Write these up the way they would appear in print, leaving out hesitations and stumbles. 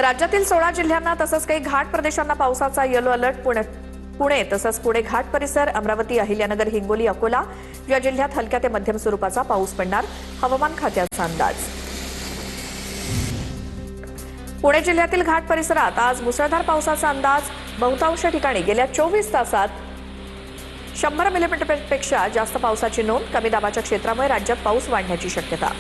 राज्यातील 16 जिल्ह्यांना तसंच काही घाट प्रदेशांना पावसाचा येलो अलर्ट पुणे तसंच पुणे घाट परिसर, अमरावती, अहिल्यानगर, हिंगोली, अकोला या जिल्ह्यात हलक्या ते मध्यम स्वरूपाचा पाऊस पडणार, हवामान खात्याचा अंदाज। पुणे जिल्ह्यातील घाट परिसरात आज मुसळधार पावसाचा अंदाज। बहुतांश ठिकाणी गेल्या 24 तासात 100 मिलीमीटरपेक्षा जास्त पावसाची नोंद। कमी दाबाच्या क्षेत्रामुळे राज्यात पाऊस वाढण्याची शक्यता।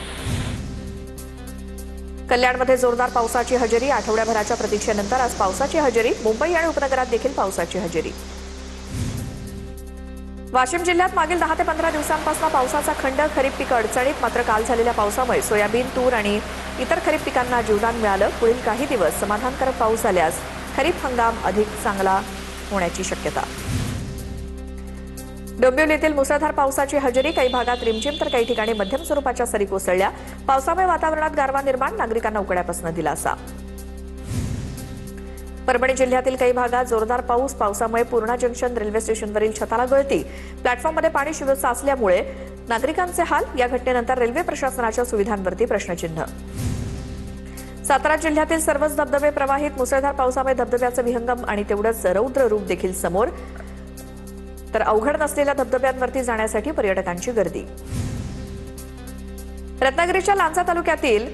कल्याणमध्ये जोरदार पावसाची हजेरी। आठवड्याभराच्या प्रतीक्षेनंतर आज पावसाची हजेरी। मुंबई आणि उपनगरात देखील पावसाची हजेरी। वाशिम जिल्ह्यात मागील 10 ते 15 दिवसांपासून पावसाचा खंड। खरीप पिकं अडचणीत, मात्र काल झालेल्या पावसामुळे सोयाबीन, तूर आणि इतर खरीप पिकांना जीवदान मिळालं। पुढील काही दिवस समाधानकारक पाऊस झाल्यास खरीप हंगाम अधिक चांगला होण्याची शक्यता। डोंबिवलीतील मुसळधार पावसाची हजेरी। काही भागात रिमझिम तर काही ठिकाणी मध्यम स्वरूपाच्या सरी कोसळल्या। पावसामुळे वातावरणात गारवा निर्माण, नागरिकांना उकड्यापासून दिलासा। परभणी जिल्ह्यातील काही भागात जोरदार पाऊस। पावसामुळे पूर्णा जंक्शन रेल्वे स्टेशनवरील छताला गळती। प्लॅटफॉर्ममध्ये पाणी साचल्यामुळे नागरिकांचे हाल। या घटनेनंतर रेल्वे प्रशासनाच्या सुविधांवरती प्रश्नचिन्ह। सातारा जिल्ह्यातील सर्वच धबधबे प्रवाहित। मुसळधार पावसामुळे धबधब्याचं विहंगम आणि तेवढंच रौद्र रूप देखील समोर। तर अवघड नसलेल्या धबधब्यांवरती जाण्यासाठी पर्यटकांची गर्दी। रत्नागिरीच्या लांजा तालुक्यातील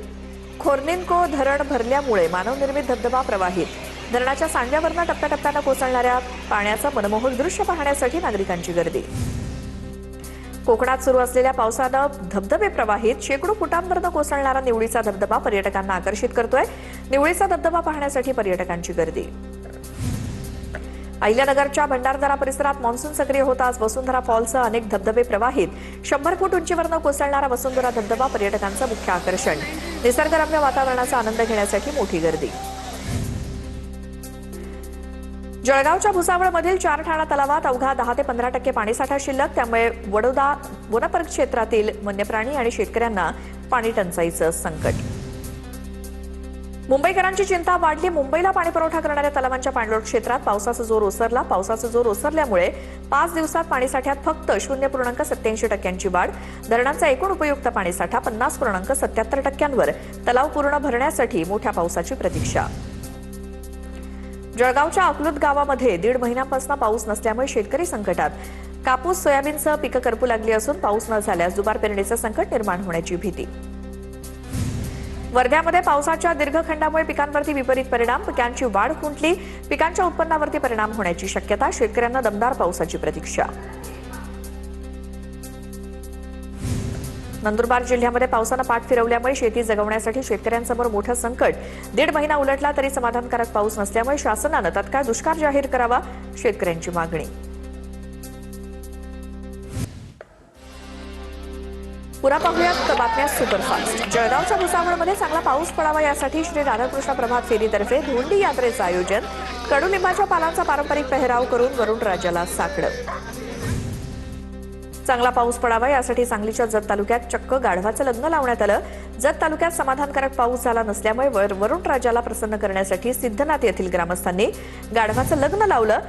खोर्निनको धरण भरल्यामुळे मानवनिर्मित धबधबा प्रवाहित। धरणाच्या सांडव्यावरनं टप्प्याटप्प्यानं कोसळणाऱ्या पाण्याचं मनमोहक दृश्य पाहण्यासाठी नागरिकांची गर्दी। कोकणात सुरू असलेल्या पावसानं धबधबे प्रवाहित। शेकडो फुटांवरनं कोसळणारा निवळीचा धबधबा पर्यटकांना आकर्षित करतोय। निवळीचा धबधबा पाहण्यासाठी पर्यटकांची गर्दी। अहिल्यानगरच्या भंडारदरा परिसरात मान्सून सक्रिय होता। आज वसुंधरा फॉलसह अनेक धबधबे प्रवाहित। 100 फूट उंचीवरनं कोसळणारा वसुंधरा धबधबा पर्यटकांचं मुख्य आकर्षण। निसर्गरम्य वातावरणाचा आनंद घेण्यासाठी मोठी गर्दी। जळगावच्या भुसावळमधील 4 ठाणा तलावात अवघा 10 ते 15% पाणीसाठा शिल्लक। त्यामुळे वडोदा वनपरिक्षेत्रातील वन्यप्राणी आणि शेतकऱ्यांना पाणी टंचाईचं संकट। मुंबईकरांची चिंता वाढली। मुंबईला पाणीपुरवठा करणाऱ्या तलावांच्या पाणलोट क्षेत्रात पावसाचा जोर ओसरला। पावसाचा जोर ओसरल्यामुळे 5 दिवसात पाणीसाठ्यात फक्त 0.87% वाढ। धरणांचा एकूण उपयुक्त पाणीसाठा 50.77%वर। तलाव पूर्ण भरण्यासाठी मोठ्या पावसाची प्रतीक्षा। जळगावच्या अकलूत गावामध्ये 1.5 महिन्यापासून पाऊस नसल्यामुळे शेतकरी संकटात। कापूस, सोयाबीनसह पिकं करपू लागली असून पाऊस न झाल्यास दुबार पेरणीचं संकट निर्माण होण्याची भीती। वर्ध्यामध्ये पावसाच्या दीर्घखंडामुळे पिकांवरती विपरीत परिणाम। पिकांची वाढ खुंटली। पिकांच्या उत्पन्नावरती परिणाम होण्याची शक्यता। शेतकऱ्यांना दमदार पावसाची प्रतीक्षा। नंदुरबार जिल्ह्यामध्ये पावसानं पाठ फिरवल्यामुळे शेती जगवण्यासाठी शेतकऱ्यांसमोर मोठं संकट। 1.5 महिना उलटला तरी समाधानकारक पाऊस नसल्यामुळे शासनानं तत्काळ दुष्काळ जाहीर करावा, शेतकऱ्यांची मागणी। पुन्हा पाहूयात बातम्या सुपरफास्ट। जळगावच्या भुसावळमध्ये चांगला पाऊस पडावा यासाठी श्री राधाकृष्ण प्रभात फेरीतर्फे धोंडी यात्रेचं आयोजन। कडुलिंबाच्या पानांचा पारंपरिक पेहराव करून वरुण राजाला साकडं। चांगला पाऊस पडावा यासाठी सांगलीच्या जत तालुक्यात चक्क गाढवाचं लग्न लावण्यात आलं। जत तालुक्यात समाधानकारक पाऊस झाला नसल्यामुळे वरुण राजाला प्रसन्न करण्यासाठी सिद्धनाथ येथील ग्रामस्थांनी गाढवाचं लग्न लावलं।